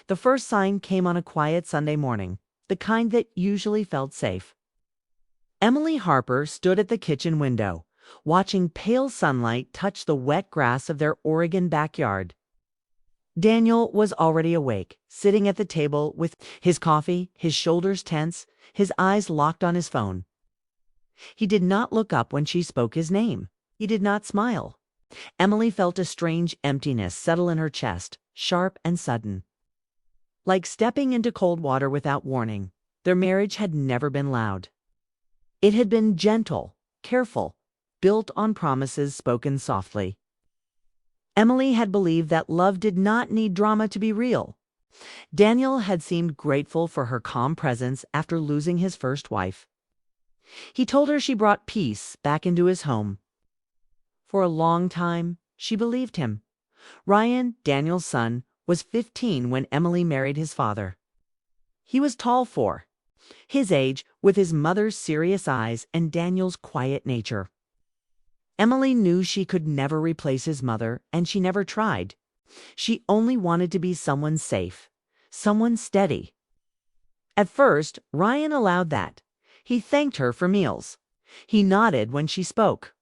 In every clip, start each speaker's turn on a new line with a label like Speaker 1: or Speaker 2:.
Speaker 1: The first sign came on a quiet Sunday morning, the kind that usually felt safe. Emily Harper stood at the kitchen window, watching pale sunlight touch the wet grass of their Oregon backyard. Daniel was already awake, sitting at the table with his coffee, his shoulders tense, his eyes locked on his phone. He did not look up when she spoke his name. He did not smile. Emily felt a strange emptiness settle in her chest, sharp and sudden. Like stepping into cold water without warning, their marriage had never been loud. It had been gentle, careful, built on promises spoken softly. Emily had believed that love did not need drama to be real. Daniel had seemed grateful for her calm presence after losing his first wife. He told her she brought peace back into his home. For a long time, she believed him. Ryan, Daniel's son, was 15 when Emily married his father. He was tall for his age, with his mother's serious eyes and Daniel's quiet nature. Emily knew she could never replace his mother, and she never tried. She only wanted to be someone safe, someone steady. At first, Ryan allowed that. He thanked her for meals. He nodded when she spoke.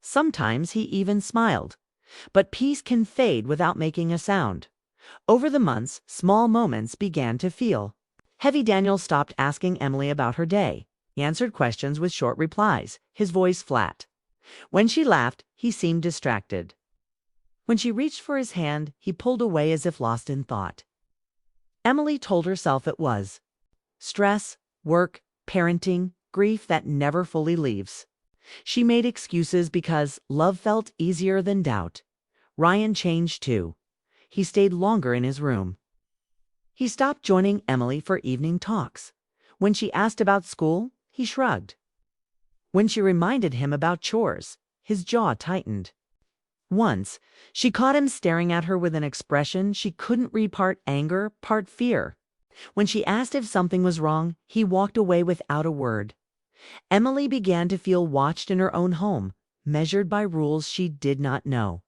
Speaker 1: Sometimes he even smiled. But peace can fade without making a sound. Over the months, small moments began to feel heavy. Daniel stopped asking Emily about her day. He answered questions with short replies, his voice flat. When she laughed, he seemed distracted. When she reached for his hand, he pulled away as if lost in thought. Emily told herself it was stress, work, parenting, grief that never fully leaves. She made excuses because love felt easier than doubt. Ryan changed too. He stayed longer in his room. He stopped joining Emily for evening talks. When she asked about school, he shrugged. When she reminded him about chores, his jaw tightened. Once, she caught him staring at her with an expression she couldn't read, part anger, part fear. When she asked if something was wrong, he walked away without a word. Emily began to feel watched in her own home, measured by rules she did not know.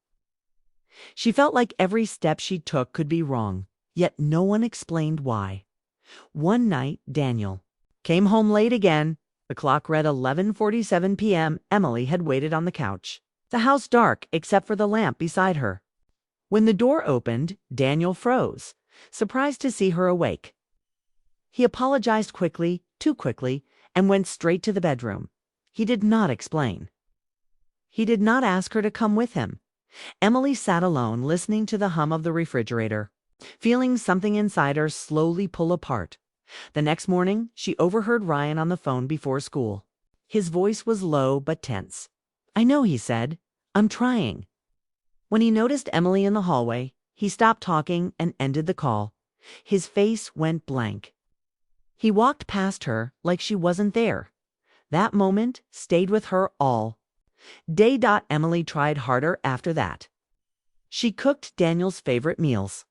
Speaker 1: She felt like every step she took could be wrong, yet no one explained why. One night, Daniel came home late again. The clock read 11:47 p.m. Emily had waited on the couch, the house dark except for the lamp beside her. When the door opened, Daniel froze, surprised to see her awake. He apologized quickly, too quickly, and went straight to the bedroom. He did not explain. He did not ask her to come with him. Emily sat alone, listening to the hum of the refrigerator, feeling something inside her slowly pull apart. The next morning, she overheard Ryan on the phone before school. His voice was low but tense. "I know," he said. "I'm trying." When he noticed Emily in the hallway, he stopped talking and ended the call. His face went blank. He walked past her like she wasn't there. That moment stayed with her all day. Emily tried harder after that. She cooked Daniel's favorite meals.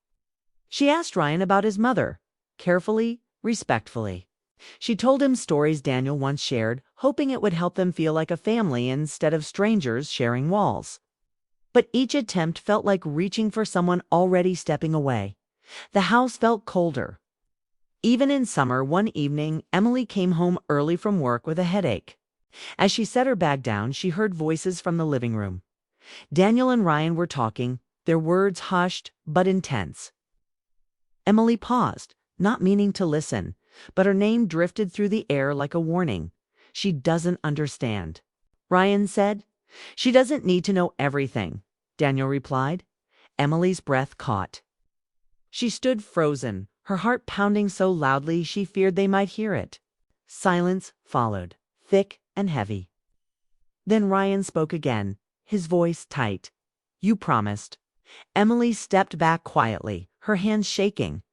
Speaker 1: She asked Ryan about his mother, carefully, respectfully. She told him stories Daniel once shared, hoping it would help them feel like a family instead of strangers sharing walls. But each attempt felt like reaching for someone already stepping away. The house felt colder. Even in summer, one evening, Emily came home early from work with a headache. As she set her bag down, she heard voices from the living room. Daniel and Ryan were talking, their words hushed but intense. Emily paused, not meaning to listen, but her name drifted through the air like a warning. "She doesn't understand," Ryan said. "She doesn't need to know everything," Daniel replied. Emily's breath caught. She stood frozen, her heart pounding so loudly she feared they might hear it. Silence followed, thick and heavy. Then Ryan spoke again, his voice tight. "You promised." Emily stepped back quietly, her hands shaking.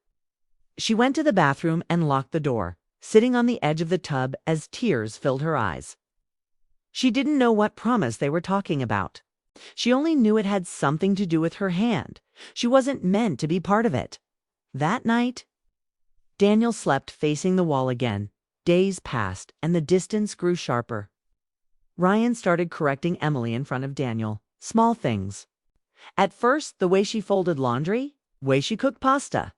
Speaker 1: She went to the bathroom and locked the door, sitting on the edge of the tub as tears filled her eyes. She didn't know what promise they were talking about. She only knew it had something to do with her hand. She wasn't meant to be part of it. That night, Daniel slept facing the wall again. Days passed, and the distance grew sharper. Ryan started correcting Emily in front of Daniel. Small things. At first, the way she folded laundry, way she cooked pasta.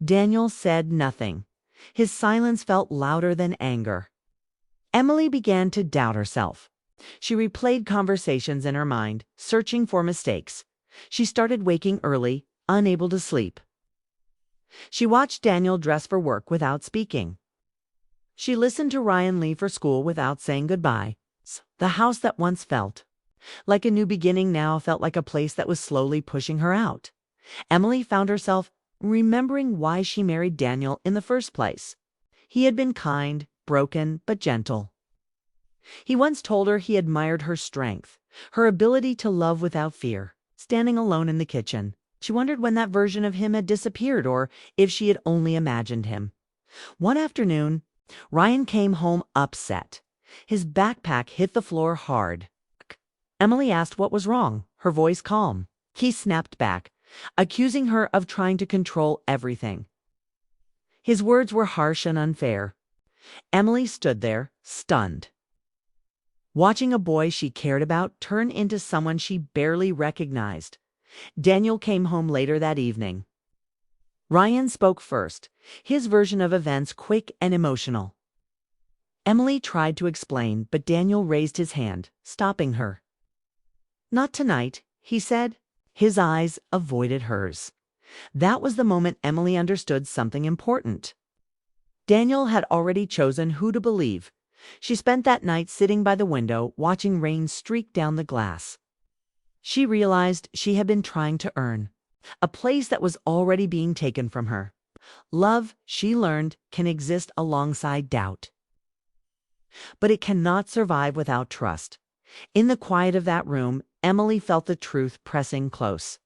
Speaker 1: Daniel said nothing. His silence felt louder than anger. Emily began to doubt herself. She replayed conversations in her mind, searching for mistakes. She started waking early, unable to sleep. She watched Daniel dress for work without speaking. She listened to Ryan leave for school without saying goodbye. The house that once felt like a new beginning now felt like a place that was slowly pushing her out. Emily found herself remembering why she married Daniel in the first place. He had been kind, broken, but gentle. He once told her he admired her strength, her ability to love without fear. Standing alone in the kitchen, she wondered when that version of him had disappeared or if she had only imagined him. One afternoon, Ryan came home upset. His backpack hit the floor hard. Emily asked what was wrong, her voice calm. He snapped back, accusing her of trying to control everything. His words were harsh and unfair. Emily stood there, stunned, watching a boy she cared about turn into someone she barely recognized. Daniel came home later that evening. Ryan spoke first, his version of events quick and emotional. Emily tried to explain, but Daniel raised his hand, stopping her. "Not tonight," he said. His eyes avoided hers. That was the moment Emily understood something important. Daniel had already chosen who to believe. She spent that night sitting by the window, watching rain streak down the glass. She realized she had been trying to earn a place that was already being taken from her. Love, she learned, can exist alongside doubt. But it cannot survive without trust. In the quiet of that room, Emily felt the truth pressing close.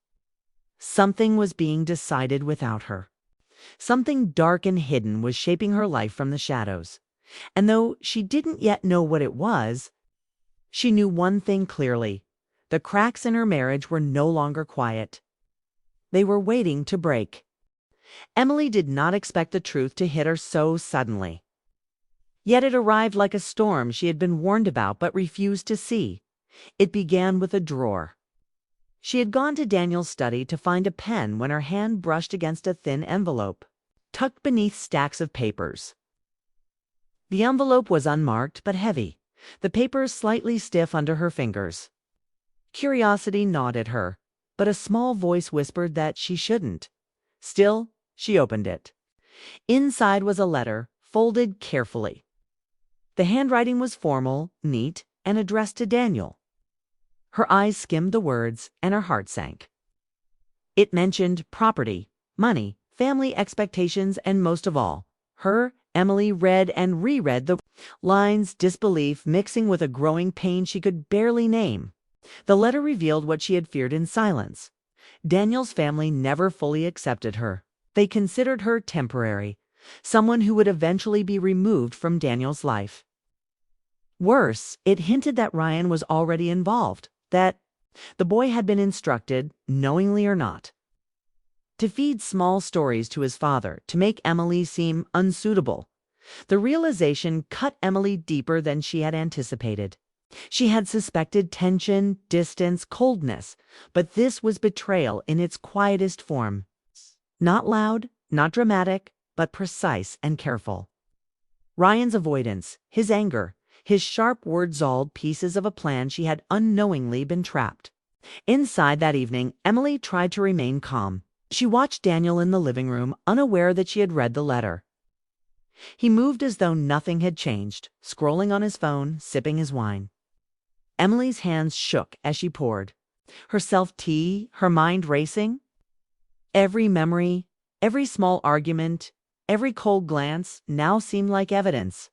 Speaker 1: Something was being decided without her. Something dark and hidden was shaping her life from the shadows. And though she didn't yet know what it was, she knew one thing clearly. The cracks in her marriage were no longer quiet. They were waiting to break. Emily did not expect the truth to hit her so suddenly. Yet it arrived like a storm she had been warned about but refused to see. It began with a drawer. She had gone to Daniel's study to find a pen when her hand brushed against a thin envelope, tucked beneath stacks of papers. The envelope was unmarked but heavy, the papers slightly stiff under her fingers. Curiosity gnawed at her, but a small voice whispered that she shouldn't. Still, she opened it. Inside was a letter, folded carefully. The handwriting was formal, neat, and addressed to Daniel. Her eyes skimmed the words, and her heart sank. It mentioned property, money, family expectations, and most of all, her. Emily read and reread the lines, disbelief mixing with a growing pain she could barely name. The letter revealed what she had feared in silence. Daniel's family never fully accepted her. They considered her temporary, someone who would eventually be removed from Daniel's life. Worse, it hinted that Ryan was already involved, that the boy had been instructed, knowingly or not, to feed small stories to his father to make Emily seem unsuitable. The realization cut Emily deeper than she had anticipated. She had suspected tension, distance, coldness, but this was betrayal in its quietest form. Not loud, not dramatic, but precise and careful. Ryan's avoidance, his anger, his sharp words, all pieces of a plan she had unknowingly been trapped. Inside that evening, Emily tried to remain calm. She watched Daniel in the living room, unaware that she had read the letter. He moved as though nothing had changed, scrolling on his phone, sipping his wine. Emily's hands shook as she poured. Her self-tea, her mind racing. Every memory, every small argument, every cold glance now seemed like evidence.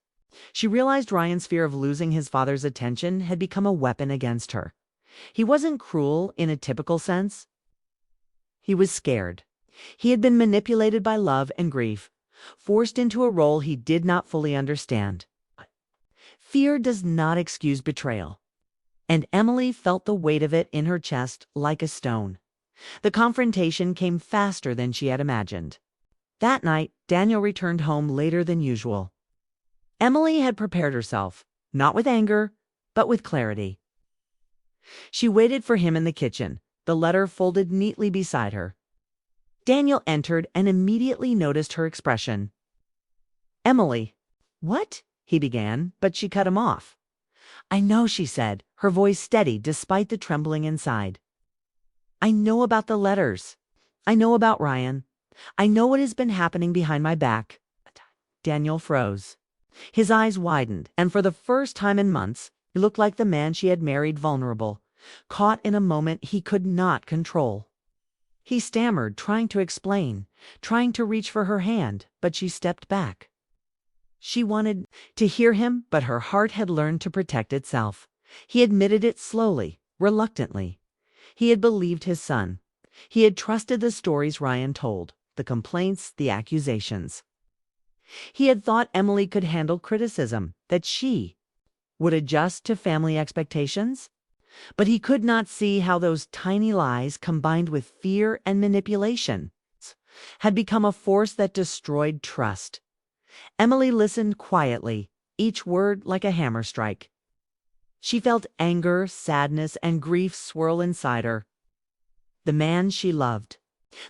Speaker 1: She realized Ryan's fear of losing his father's attention had become a weapon against her. He wasn't cruel in a typical sense. He was scared. He had been manipulated by love and grief, forced into a role he did not fully understand. Fear does not excuse betrayal, and Emily felt the weight of it in her chest like a stone. The confrontation came faster than she had imagined. That night, Daniel returned home later than usual. Emily had prepared herself, not with anger, but with clarity. She waited for him in the kitchen, the letter folded neatly beside her. Daniel entered and immediately noticed her expression. "Emily." "What?" he began, but she cut him off. "I know," she said, her voice steady despite the trembling inside. "I know about the letters. I know about Ryan. I know what has been happening behind my back." Daniel froze. His eyes widened, and for the first time in months, he looked like the man she had married, vulnerable, caught in a moment he could not control. He stammered, trying to explain, trying to reach for her hand, but she stepped back. She wanted to hear him, but her heart had learned to protect itself. He admitted it slowly, reluctantly. He had believed his son. He had trusted the stories Ryan told, the complaints, the accusations. He had thought Emily could handle criticism, that she would adjust to family expectations. But he could not see how those tiny lies, combined with fear and manipulation, had become a force that destroyed trust. Emily listened quietly, each word like a hammer strike. She felt anger, sadness, and grief swirl inside her. The man she loved,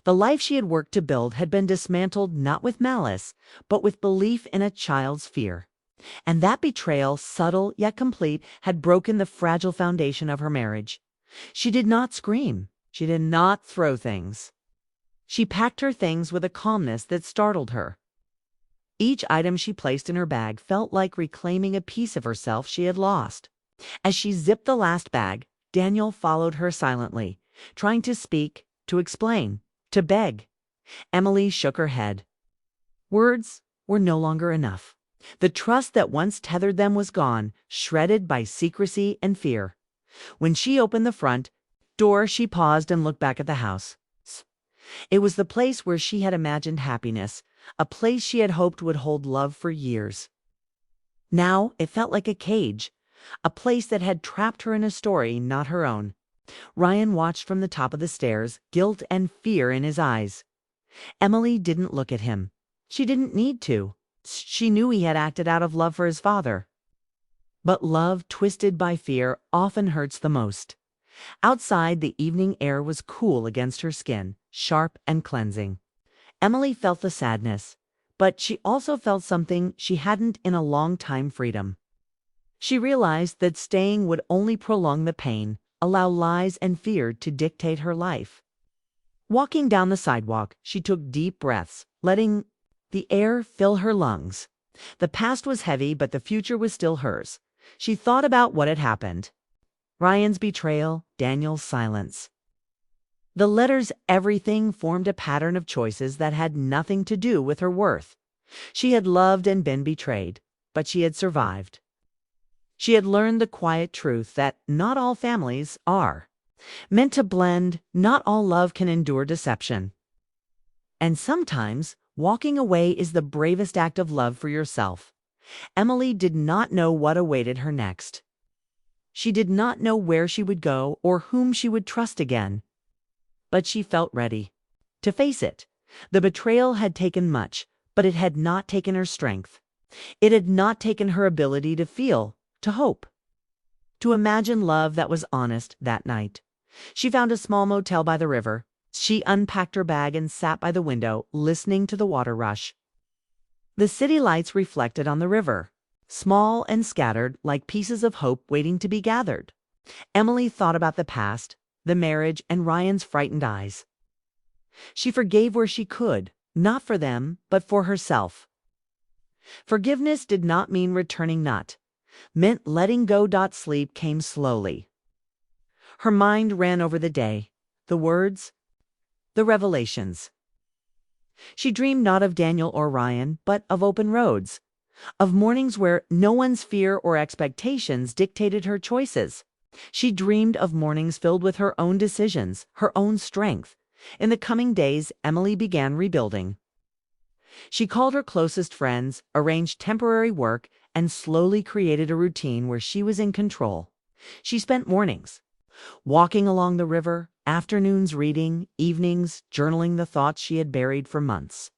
Speaker 1: the life she had worked to build, had been dismantled not with malice, but with belief in a child's fear. And that betrayal, subtle yet complete, had broken the fragile foundation of her marriage. She did not scream. She did not throw things. She packed her things with a calmness that startled her. Each item she placed in her bag felt like reclaiming a piece of herself she had lost. As she zipped the last bag, Daniel followed her silently, trying to speak, to explain, to beg. Emily shook her head. Words were no longer enough. The trust that once tethered them was gone, shredded by secrecy and fear. When she opened the front door, she paused and looked back at the house. It was the place where she had imagined happiness, a place she had hoped would hold love for years. Now it felt like a cage, a place that had trapped her in a story not her own. Ryan watched from the top of the stairs, guilt and fear in his eyes. Emily didn't look at him. She didn't need to. She knew he had acted out of love for his father. But love twisted by fear often hurts the most. Outside, the evening air was cool against her skin, sharp and cleansing. Emily felt the sadness, but she also felt something she hadn't in a long time: freedom. She realized that staying would only prolong the pain, allow lies and fear to dictate her life. Walking down the sidewalk, she took deep breaths, letting the air fill her lungs. The past was heavy, but the future was still hers. She thought about what had happened. Ryan's betrayal, Daniel's silence. The letters, everything formed a pattern of choices that had nothing to do with her worth. She had loved and been betrayed, but she had survived. She had learned the quiet truth that not all families are meant to blend, not all love can endure deception. And sometimes walking away is the bravest act of love for yourself. Emily did not know what awaited her next. She did not know where she would go or whom she would trust again. But she felt ready to face it. The betrayal had taken much, but it had not taken her strength. It had not taken her ability to feel, to hope, to imagine love that was honest. That night, she found a small motel by the river. She unpacked her bag and sat by the window, listening to the water rush. The city lights reflected on the river, small and scattered, like pieces of hope waiting to be gathered. Emily thought about the past, the marriage, and Ryan's frightened eyes. She forgave where she could, not for them, but for herself. Forgiveness did not mean returning, not meant letting go. Sleep came slowly. Her mind ran over the day, the words, the revelations. She dreamed not of Daniel or Ryan, but of open roads, of mornings where no one's fear or expectations dictated her choices. She dreamed of mornings filled with her own decisions, her own strength. In the coming days, Emily began rebuilding. She called her closest friends, arranged temporary work, and slowly created a routine where she was in control. She spent mornings walking along the river, afternoons reading, evenings journaling the thoughts she had buried for months.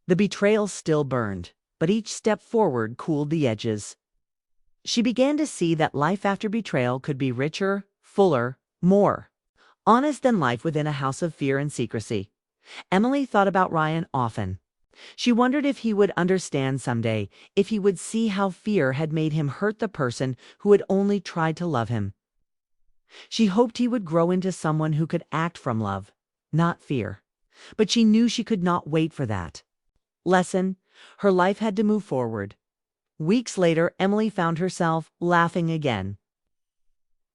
Speaker 1: The betrayal still burned, but each step forward cooled the edges. She began to see that life after betrayal could be richer, fuller, more honest than life within a house of fear and secrecy. Emily thought about Ryan often. She wondered if he would understand someday, if he would see how fear had made him hurt the person who had only tried to love him. She hoped he would grow into someone who could act from love, not fear. But she knew she could not wait for that. Lesson: her life had to move forward. Weeks later, Emily found herself laughing again.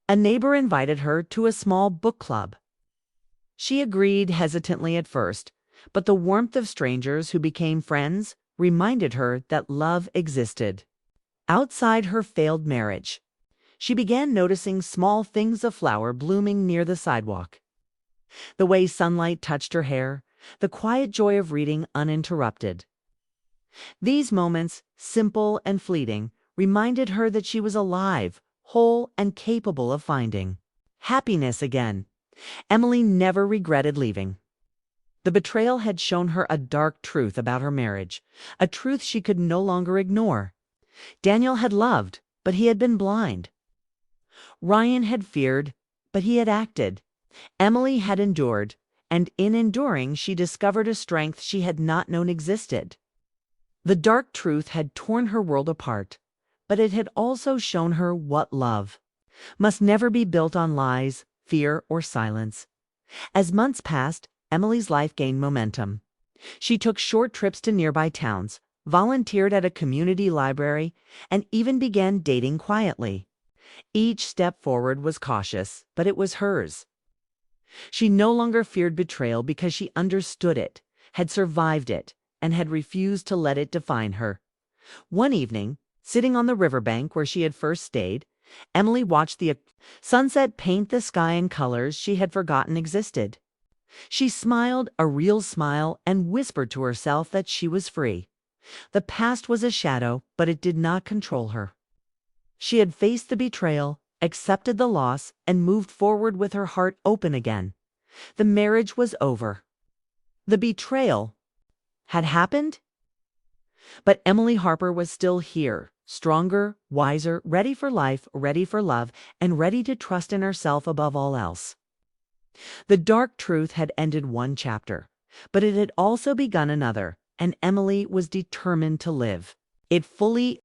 Speaker 1: A neighbor invited her to a small book club. She agreed hesitantly at first, but the warmth of strangers who became friends reminded her that love existed. Outside her failed marriage, she began noticing small things of flower blooming near the sidewalk. The way sunlight touched her hair, the quiet joy of reading uninterrupted. These moments, simple and fleeting, reminded her that she was alive, whole, and capable of finding happiness again. Emily never regretted leaving. The betrayal had shown her a dark truth about her marriage, a truth she could no longer ignore. Daniel had loved, but he had been blind. Ryan had feared, but he had acted. Emily had endured, and in enduring she discovered a strength she had not known existed. The dark truth had torn her world apart, but it had also shown her what love must never be built on lies, fear, or silence. As months passed, Emily's life gained momentum. She took short trips to nearby towns, volunteered at a community library, and even began dating quietly. Each step forward was cautious, but it was hers. She no longer feared betrayal because she understood it, had survived it, and had refused to let it define her. One evening, sitting on the riverbank where she had first stayed, Emily watched the sunset paint the sky in colors she had forgotten existed. She smiled a real smile and whispered to herself that she was free. The past was a shadow, but it did not control her. She had faced the betrayal, accepted the loss, and moved forward with her heart open again. The marriage was over. The betrayal had happened, but Emily Harper was still here, stronger, wiser, ready for life, ready for love, and ready to trust in herself above all else. The dark truth had ended one chapter, but it had also begun another, and Emily was determined to live it fully,